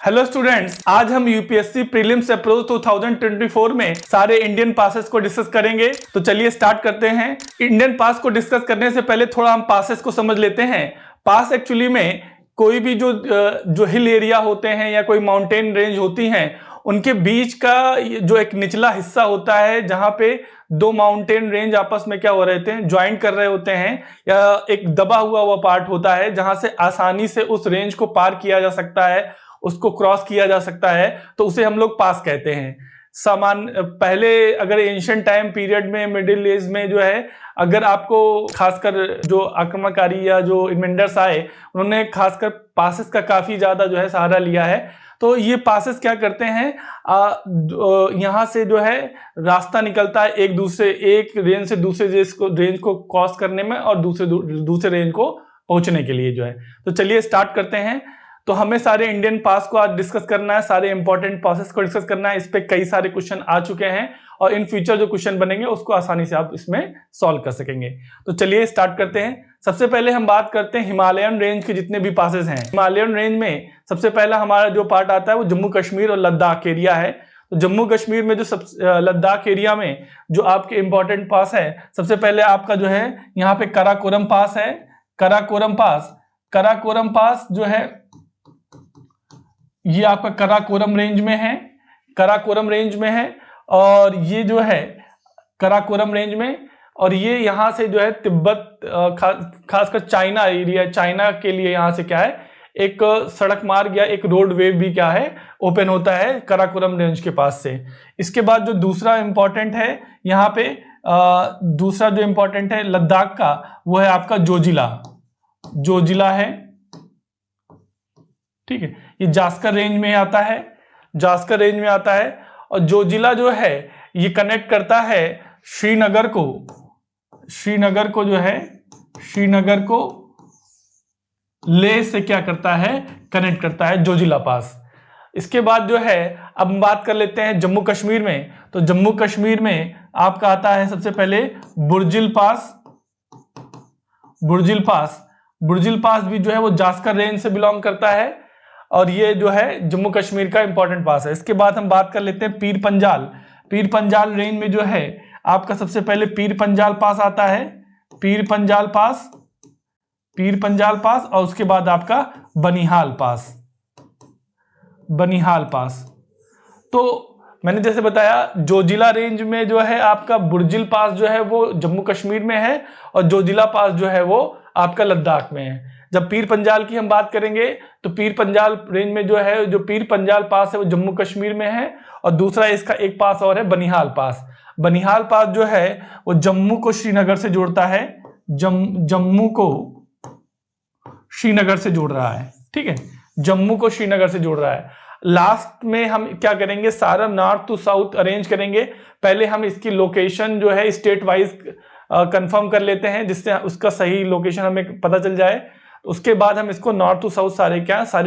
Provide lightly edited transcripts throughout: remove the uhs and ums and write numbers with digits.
Hello students, आज हम UPSC prelims approach 2024 में सारे इंडियन पासेस को डिस्कस करेंगे। तो चलिए स्टार्ट करते हैं। इंडियन पास को डिस्कस करने से पहले थोड़ा हम पासेस को समझ लेते हैं। पास एक्चुअली में कोई भी जो हिल एरिया होते हैं या कोई माउंटेन रेंज होती हैं, उनके बीच का जो एक निचला हिस्सा होता है जहां पे दो माउंटेन रेंज आपस में क्या हो रहे थे, ज्वाइन कर रहे होते हैं, या एक दबा हुआ पार्ट होता है जहां से आसानी से उस रेंज को पार किया जा सकता है, उसको क्रॉस किया जा सकता है, तो उसे हम लोग पास कहते हैं। पहले अगर एंशिएंट टाइम पीरियड में, मिडिल एज में जो है, अगर आपको खासकर जो आक्रमणकारी या जो इन्वेडर्स आए, उन्होंने खासकर पासेस का काफी ज्यादा जो है सहारा लिया है। तो ये पासेस क्या करते हैं, यहाँ से जो है रास्ता निकलता है एक रेंज से दूसरे रेंज को क्रॉस करने में और दूसरे रेंज को पहुंचने के लिए जो है। तो चलिए स्टार्ट करते हैं। तो हमें सारे इंडियन पास को आज डिस्कस करना है, सारे इंपॉर्टेंट पासेस को डिस्कस करना है। इस पे कई सारे क्वेश्चन आ चुके हैं और इन फ्यूचर जो क्वेश्चन बनेंगे उसको आसानी से आप इसमें सॉल्व कर सकेंगे। तो चलिए स्टार्ट करते हैं। सबसे पहले हम बात करते हैं हिमालयन रेंज के जितने भी पासेस हैं। हिमालयन रेंज में सबसे पहला हमारा जो पार्ट आता है वो जम्मू कश्मीर और लद्दाख एरिया है। तो जम्मू कश्मीर में जो लद्दाख एरिया में जो आपके इंपॉर्टेंट पास है, सबसे पहले आपका जो है यहाँ पे कराकोरम पास है। कराकोरम पास जो है ये आपका कराकोरम रेंज में है। कराकोरम रेंज में है और ये जो है कराकोरम रेंज में, और ये यहां से जो है तिब्बत, खासकर चाइना एरिया, चाइना के लिए यहां से क्या है, एक सड़क मार्ग या एक रोड वे भी क्या है, ओपन होता है कराकोरम रेंज के पास से। इसके बाद जो दूसरा इंपॉर्टेंट है यहाँ पे, दूसरा जो इंपॉर्टेंट है लद्दाख का, वो है आपका जोजिला है। ठीक है, ये जास्कर रेंज में आता है। और जोजिला जो है ये कनेक्ट करता है श्रीनगर को लेह से क्या करता है, कनेक्ट करता है जोजिला पास। इसके बाद जो है अब हम बात कर लेते हैं जम्मू कश्मीर में। तो जम्मू कश्मीर में आपका आता है सबसे पहले बुर्जिल पास भी जो है वो जास्कर रेंज से बिलोंग करता है और ये जो है जम्मू कश्मीर का इंपॉर्टेंट पास है। इसके बाद हम बात कर लेते हैं पीर पंजाल रेंज में जो है आपका सबसे पहले पीर पंजाल पास आता है। पीर पंजाल पास और उसके बाद आपका बनिहाल पास। तो मैंने जैसे बताया, जोजिला रेंज में जो है आपका बुर्जिल पास जो है वो जम्मू कश्मीर में है और जोजिला पास जो है वो आपका लद्दाख में है। जब पीर पंजाल की हम बात करेंगे तो पीर पंजाल रेंज में जो है, जो पीर पंजाल पास है वो जम्मू कश्मीर में है, और दूसरा इसका एक पास और है बनिहाल पास जो है वो जम्मू को श्रीनगर से जोड़ता है। जम्मू को श्रीनगर से जोड़ रहा है। ठीक है, जम्मू को श्रीनगर से जोड़ रहा है। लास्ट में हम क्या करेंगे, सारा नॉर्थ टू साउथ अरेंज करेंगे। पहले हम इसकी लोकेशन जो है स्टेट वाइज कंफर्म कर लेते हैं, जिससे उसका सही लोकेशन हमें पता चल जाए। उसके बाद हम इसको नॉर्थ टू साउथ सारे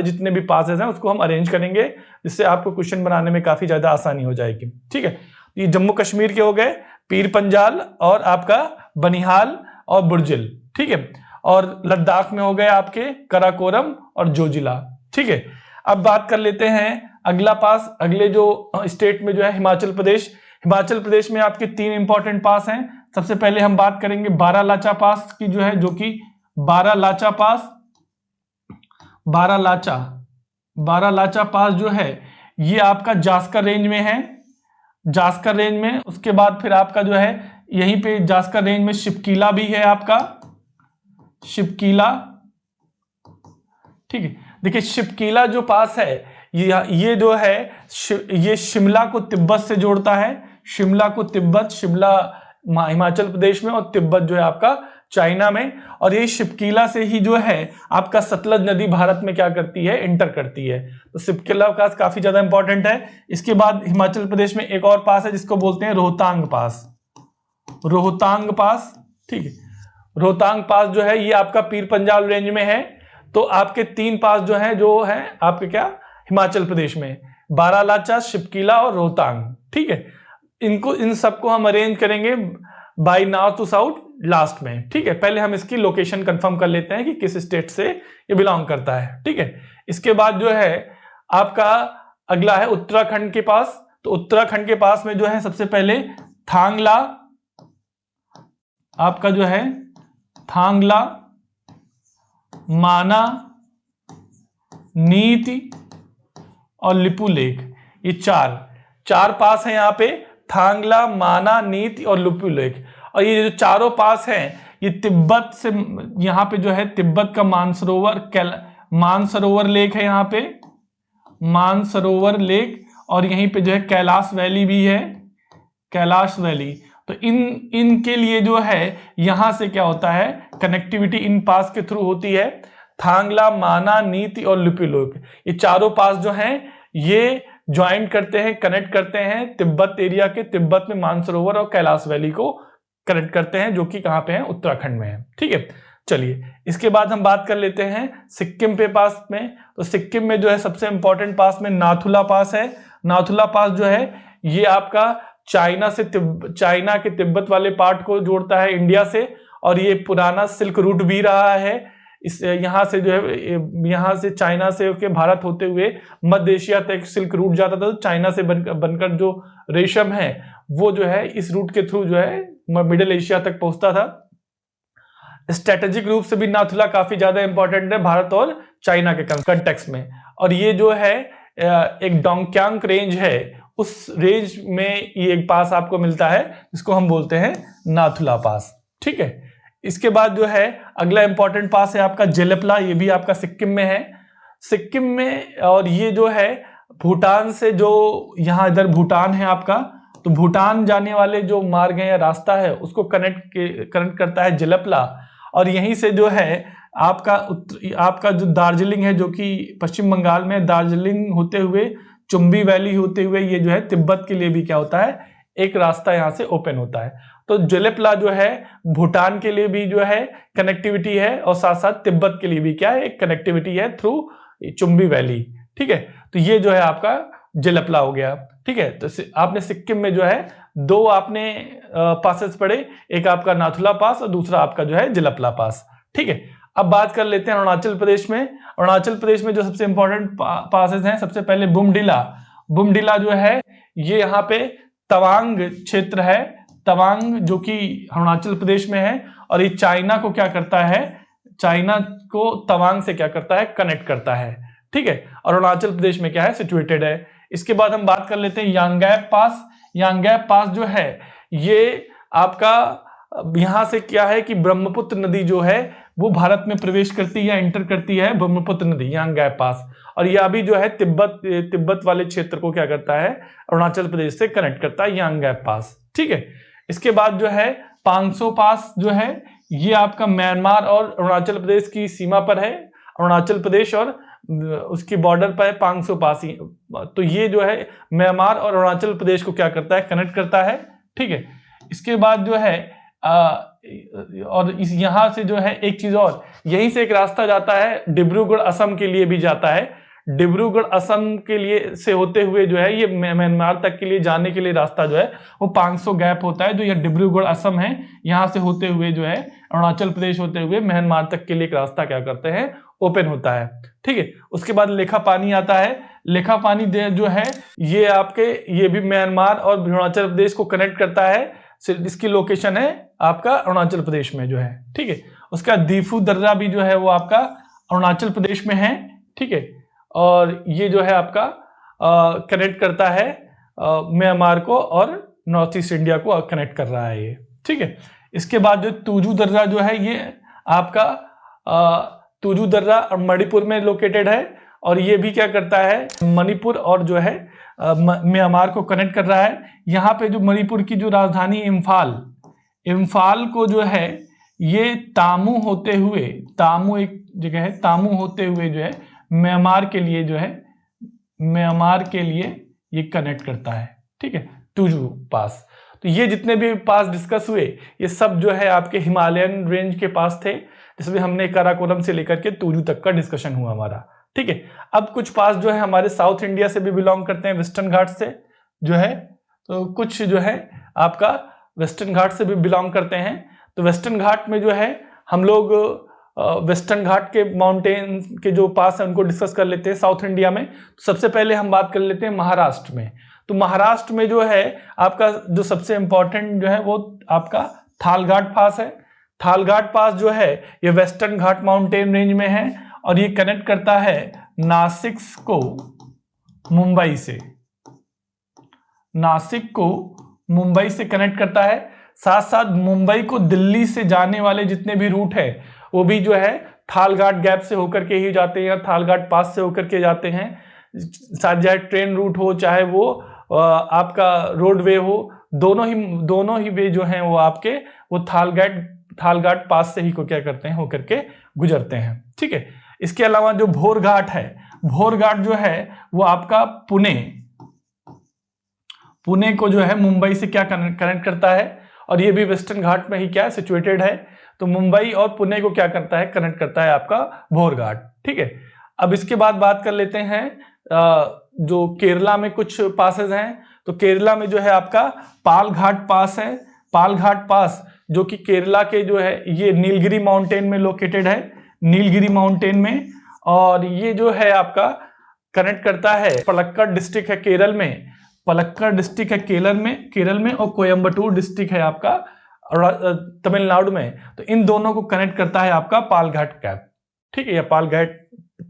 जितने भी पासेस हैं उसको हम अरेंज करेंगे, जिससे आपको क्वेश्चन बनाने में काफी ज्यादा आसानी हो जाएगी। ठीक है, ये जम्मू कश्मीर के हो गए, पीर पंजाल और आपका बनिहाल और बुर्जिल। ठीक है, और लद्दाख में हो गए आपके कराकोरम और जोजिला। ठीक है, अब बात कर लेते हैं अगला पास, अगले जो स्टेट में जो है हिमाचल प्रदेश में आपके तीन इंपॉर्टेंट पास हैं। सबसे पहले हम बात करेंगे बारालाचा पास की जो है, जो कि बारालाचा पास जो है ये आपका जास्कर रेंज में है। उसके बाद फिर आपका जो है यहीं पे जास्कर रेंज में शिपकीला भी है आपका, शिपकीला। ठीक है, देखिए शिपकीला जो पास है ये जो है ये शिमला को तिब्बत से जोड़ता है। शिमला हिमाचल प्रदेश में और तिब्बत जो है आपका चाइना में, और ये शिपकीला से ही जो है आपका सतलज नदी भारत में क्या करती है, इंटर करती है। तो शिपकीला पास काफी ज्यादा इंपॉर्टेंट है। इसके बाद हिमाचल प्रदेश में एक और पास है जिसको बोलते हैं रोहतांग पास। ठीक है, रोहतांग पास जो है ये आपका पीर पंजाल रेंज में है। तो आपके तीन पास जो है आपके क्या, हिमाचल प्रदेश में, बारालाचा, शिपकीला और रोहतांग। ठीक है, इन सबको हम अरेंज करेंगे by north to south last में। ठीक है, पहले हम इसकी लोकेशन कंफर्म कर लेते हैं कि किस स्टेट से ये बिलोंग करता है। ठीक है, इसके बाद जो है आपका अगला है उत्तराखंड के पास। तो उत्तराखंड के पास में जो है सबसे पहले थांगला, आपका जो है थांगला, माना, नीति और लिपुलेख, ये चार पास हैं यहाँ पे, थांगला, माना, नीति और लिपुलेख। और ये जो चारों पास हैं ये तिब्बत से, यहाँ पे जो है तिब्बत का मानसरोवर लेक है, यहाँ पे मानसरोवर लेक, और यहीं पे जो है कैलाश वैली भी है, कैलाश वैली। तो इनके लिए जो है यहां से क्या होता है, कनेक्टिविटी इन पास के थ्रू होती है। थांगला, माना, नीति और लिपुलेख, ये चारों पास जो हैं ये ज्वाइन करते हैं, कनेक्ट करते हैं तिब्बत एरिया के, तिब्बत में मानसरोवर और कैलाश वैली को कनेक्ट करते हैं, जो कि कहां पे है, उत्तराखंड में है। ठीक है, चलिए इसके बाद हम बात कर लेते हैं सिक्किम पे पास में। तो सिक्किम में जो है सबसे इंपॉर्टेंट पास में नाथुला पास है। नाथुला पास जो है ये आपका चाइना के तिब्बत वाले पार्ट को जोड़ता है इंडिया से, और ये पुराना सिल्क रूट भी रहा है। इस यहाँ से जो है, यहाँ से चाइना से होकर भारत होते हुए मध्य एशिया तक सिल्क रूट जाता था। तो चाइना से बनकर जो रेशम है वो जो है इस रूट के थ्रू जो है मिडिल एशिया तक पहुंचता था। स्ट्रेटेजिक रूप से भी नाथुला काफी ज्यादा इंपॉर्टेंट है भारत और चाइना के कंटेक्स्ट में। और ये जो है एक डोंगक्यांग रेंज है, उस रेंज में ये एक पास आपको मिलता है जिसको हम बोलते हैं नाथुला पास। ठीक है, इसके बाद जो है अगला इंपॉर्टेंट पास है आपका जेलेपला, ये भी आपका सिक्किम में है। सिक्किम में, और ये जो है भूटान से, जो यहाँ इधर भूटान है आपका, तो भूटान जाने वाले जो मार्ग है या रास्ता है उसको कनेक्ट करता है जेलेपला। और यहीं से जो है आपका जो दार्जिलिंग है, जो कि पश्चिम बंगाल में, दार्जिलिंग होते हुए चुम्बी वैली होते हुए ये जो है तिब्बत के लिए भी क्या होता है, एक रास्ता यहाँ से ओपन होता है। तो जेलेपला जो है भूटान के लिए भी जो है कनेक्टिविटी है, और साथ साथ तिब्बत के लिए भी क्या है, एक कनेक्टिविटी है थ्रू चुम्बी वैली। ठीक है, तो ये जो है आपका जेलेपला हो गया। ठीक है, तो आपने सिक्किम में जो है दो आपने पासेस पढ़े, एक आपका नाथुला पास और दूसरा आपका जो है जेलेपला पास। ठीक है, अब बात कर लेते हैं अरुणाचल प्रदेश में। अरुणाचल प्रदेश में जो सबसे इंपॉर्टेंट पासेस हैं, सबसे पहले बुमडिला। बुमडिला जो है ये यहाँ पे तवांग क्षेत्र है, तवांग जो कि अरुणाचल प्रदेश में है, और ये चाइना को क्या करता है, चाइना को तवांग से क्या करता है, कनेक्ट करता है। ठीक है, और अरुणाचल प्रदेश में क्या है, सिचुएटेड है। इसके बाद हम बात कर लेते हैं यांगैप पास। यांगैप पास जो है ये आपका यहां से क्या है कि ब्रह्मपुत्र नदी जो है वो भारत में प्रवेश करती है, एंटर करती है ब्रह्मपुत्र नदी, यांगैप पास। और यह भी जो है तिब्बत वाले क्षेत्र को क्या करता है, अरुणाचल प्रदेश से कनेक्ट करता है, यांगैप पास। ठीक है, इसके बाद जो है पांगसो पास जो है ये आपका म्यांमार और अरुणाचल प्रदेश की सीमा पर है, अरुणाचल प्रदेश और उसकी बॉर्डर पर है पांगसो पास ही। तो ये जो है म्यांमार और अरुणाचल प्रदेश को क्या करता है, कनेक्ट करता है। ठीक है, इसके बाद जो है और इस यहाँ से जो है एक चीज और, यहीं से एक रास्ता जाता है डिब्रूगढ़ असम के लिए भी जाता है। डिब्रूगढ़ असम के लिए से होते हुए जो है ये म्यांमार तक के लिए जाने के लिए रास्ता जो है वो 500 गैप होता है, जो ये डिब्रूगढ़ असम है, यहाँ से होते हुए जो है अरुणाचल प्रदेश होते हुए म्यांमार तक के लिए एक रास्ता क्या करते हैं, ओपन होता है। ठीक है, उसके बाद लेखा पानी आता है। लेखा पानी जो है ये आपके, ये भी म्यांमार और अरुणाचल प्रदेश को कनेक्ट करता है। इसकी लोकेशन है आपका अरुणाचल प्रदेश में जो है। ठीक है, उसका दीफू दर्रा भी जो है वो आपका अरुणाचल प्रदेश में है। ठीक है, और ये जो है आपका कनेक्ट करता है म्यांमार को और नॉर्थ ईस्ट इंडिया को कनेक्ट कर रहा है ये। ठीक है, इसके बाद जो तुजू दर्रा जो है ये आपका तुजू दर्रा मणिपुर में लोकेटेड है, और ये भी क्या करता है, मणिपुर और जो है म्यांमार को कनेक्ट कर रहा है। यहाँ पे जो मणिपुर की जो राजधानी इम्फाल को जो है ये तामू होते हुए, तामू एक जगह है, तामू होते हुए जो है म्यांमार के लिए जो है, म्यांमार के लिए ये कनेक्ट करता है। ठीक है, तुजू पास। तो ये जितने भी पास डिस्कस हुए ये सब जो है आपके हिमालयन रेंज के पास थे, जिसमें हमने काराकोरम से लेकर के तुजू तक का डिस्कशन हुआ हमारा। ठीक है, अब कुछ पास जो है हमारे साउथ इंडिया से भी बिलोंग करते हैं, वेस्टर्न घाट से जो है, तो कुछ जो है आपका वेस्टर्न घाट से भी बिलोंग करते हैं। तो वेस्टर्न घाट में जो है हम लोग वेस्टर्न घाट के माउंटेन के जो पास है उनको डिस्कस कर लेते हैं साउथ इंडिया में। तो सबसे पहले हम बात कर लेते हैं महाराष्ट्र में। तो महाराष्ट्र में जो है आपका जो सबसे इंपॉर्टेंट जो है वो आपका थालघाट पास है। थालघाट पास जो है ये वेस्टर्न घाट माउंटेन रेंज में है और ये कनेक्ट करता है नासिक को मुंबई से, नासिक को मुंबई से कनेक्ट करता है। साथ साथ मुंबई को दिल्ली से जाने वाले जितने भी रूट है वो भी जो है थालघाट गैप से होकर के ही जाते हैं, थालघाट पास से होकर के जाते हैं। चाहे ट्रेन रूट हो चाहे वो आपका रोडवे हो, दोनों ही वे जो हैं वो आपके वो थालघाट पास से ही को क्या करते हैं होकर के गुजरते हैं। ठीक है। इसके अलावा जो भोर घाट है, भोर घाट जो है वो आपका पुणे को जो है मुंबई से क्या कनेक्ट करता है और ये भी वेस्टर्न घाट में ही क्या सिचुएटेड है। तो मुंबई और पुणे को क्या करता है कनेक्ट करता है आपका भोर घाट। ठीक है। अब इसके बाद बात कर लेते हैं जो केरला में कुछ पासेस हैं। तो केरला में जो है आपका पालघाट पास है। पालघाट पास जो कि केरला के जो है ये नीलगिरी माउंटेन में लोकेटेड है, नीलगिरी माउंटेन में। और ये जो है आपका कनेक्ट करता है पलक्कड़ डिस्ट्रिक्ट है केरल में, पलक्कड़ डिस्ट्रिक्ट है केरल में और कोयम्बटूर डिस्ट्रिक्ट है आपका तमिलनाडु में। तो इन दोनों को कनेक्ट करता है आपका पालघाट कैप। ठीक है, या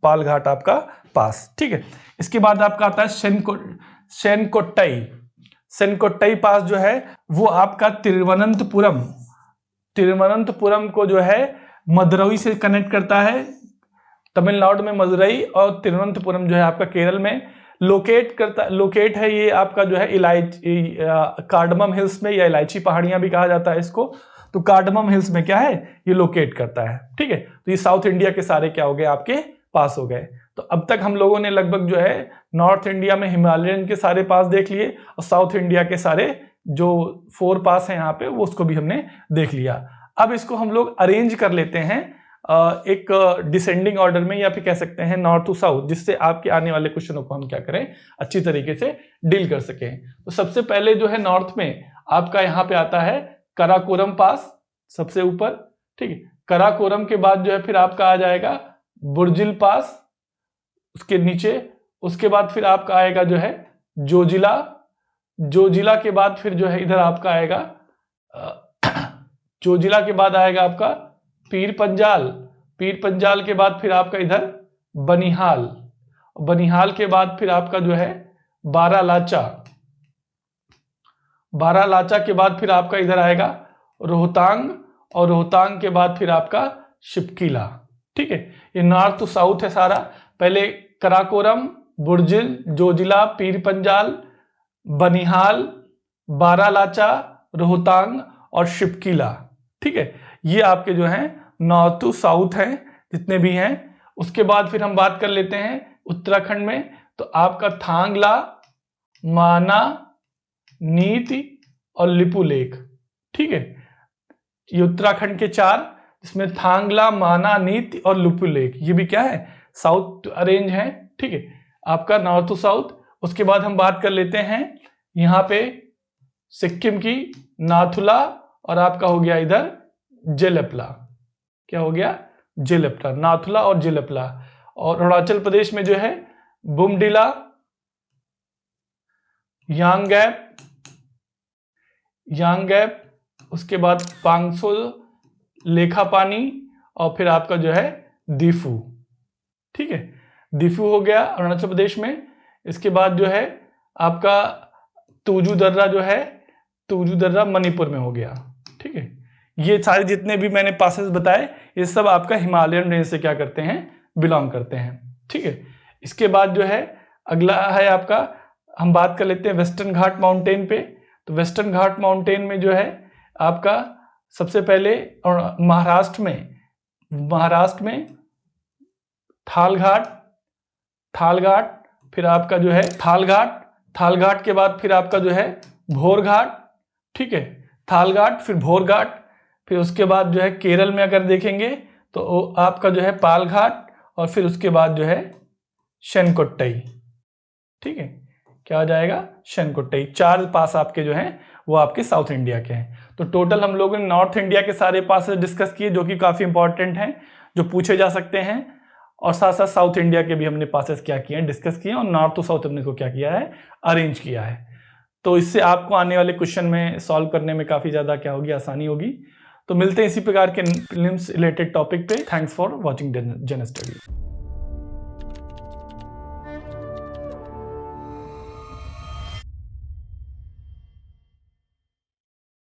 पालघाट आपका पास। ठीक है। इसके बाद आपका आता है सेनकोट्टई पास जो है वो आपका तिरुवनंतपुरम को जो है मदुरई से कनेक्ट करता है। तमिलनाडु में मदुरई और तिरुवनंतपुरम जो है आपका केरल में लोकेट है। ये आपका जो है कार्डमम हिल्स में या इलायची पहाड़ियां भी कहा जाता है इसको। तो कार्डमम हिल्स में क्या है ये लोकेट करता है। ठीक है। तो ये साउथ इंडिया के सारे क्या हो गए आपके पास हो गए। तो अब तक हम लोगों ने लगभग जो है नॉर्थ इंडिया में हिमालयन के सारे पास देख लिए और साउथ इंडिया के सारे जो 4 पास हैं यहाँ पे वो उसको भी हमने देख लिया। अब इसको हम लोग अरेंज कर लेते हैं एक डिसेंडिंग ऑर्डर में, या फिर कह सकते हैं नॉर्थ टू साउथ, जिससे आपके आने वाले क्वेश्चनों को हम क्या करें अच्छी तरीके से डील कर सकें। तो सबसे पहले जो है नॉर्थ में आपका यहाँ पे आता है कराकोरम पास सबसे ऊपर। ठीक है। कराकोरम के बाद जो है फिर आपका आ जाएगा बुर्जिल पास उसके नीचे। उसके बाद फिर आपका आएगा जो है जोजिला के बाद फिर जो है इधर आपका आएगा जोजिला के बाद आएगा आपका पीर पंजाल के बाद फिर आपका इधर बनिहाल के बाद फिर आपका जो है बारालाचा के बाद फिर आपका इधर आएगा रोहतांग और रोहतांग के बाद फिर आपका शिपकीला। ठीक है। ये नॉर्थ टू साउथ है सारा। पहले कराकोरम, बुर्जिल, जोजिला, पीर पंजाल, बनिहाल, बारालाचा, रोहतांग और शिपकीला। ठीक है। ये आपके जो हैं नॉर्थ टू साउथ हैं जितने भी हैं। उसके बाद फिर हम बात कर लेते हैं उत्तराखंड में। तो आपका थांगला, माना, नीति और लिपू लेक। ठीक है। ये उत्तराखंड के 4, इसमें थांगला, माना, नीति और लिपू लेक, ये भी क्या है साउथ अरेंज है। ठीक है। आपका नॉर्थ टू साउथ। उसके बाद हम बात कर लेते हैं यहाँ पे सिक्किम की नाथुला और आपका हो गया इधर जेलेपला। क्या हो गया जेलेपला, नाथुला और जेलेपला। और अरुणाचल प्रदेश में जो है बुमडिला, यांगगैप, उसके बाद पांगसो, लेखापानी और फिर आपका जो है दीफू। ठीक है। दीफू हो गया अरुणाचल प्रदेश में। इसके बाद जो है आपका तुजू दर्रा मणिपुर में हो गया। ठीक है। ये सारे जितने भी मैंने पासेस बताए ये सब आपका हिमालयन रेंज से क्या करते हैं बिलोंग करते हैं। ठीक है। इसके बाद जो है अगला है आपका, हम बात कर लेते हैं वेस्टर्न घाट माउंटेन पे। तो वेस्टर्न घाट माउंटेन में जो है आपका सबसे पहले महाराष्ट्र में थालघाट, फिर आपका जो है थालघाट के बाद फिर आपका जो है भोरघाट। ठीक है। थालघाट फिर भोरघाट, फिर उसके बाद जो है केरल में अगर देखेंगे तो आपका जो है पालघाट और फिर उसके बाद जो है शेनकोट्टई। ठीक है। क्या हो जाएगा शेनकोट्टई। 4 पास आपके जो हैं वो आपके साउथ इंडिया के हैं। तो टोटल हम लोगों ने नॉर्थ इंडिया के सारे पास डिस्कस किए जो कि काफी इंपॉर्टेंट हैं। जो पूछे जा सकते हैं, और साथ साथ साउथ इंडिया के भी हमने पासेस क्या किए हैं, डिस्कस किए हैं, और नॉर्थ टू साउथ हमने को क्या किया है, अरेंज किया है। तो इससे आपको आने वाले क्वेश्चन में सॉल्व करने में काफ़ी ज़्यादा क्या होगी, आसानी होगी। तो मिलते हैं इसी प्रकार के प्रीलिम्स रिलेटेड टॉपिक पे। थैंक्स फॉर वॉचिंग जन स्टडी।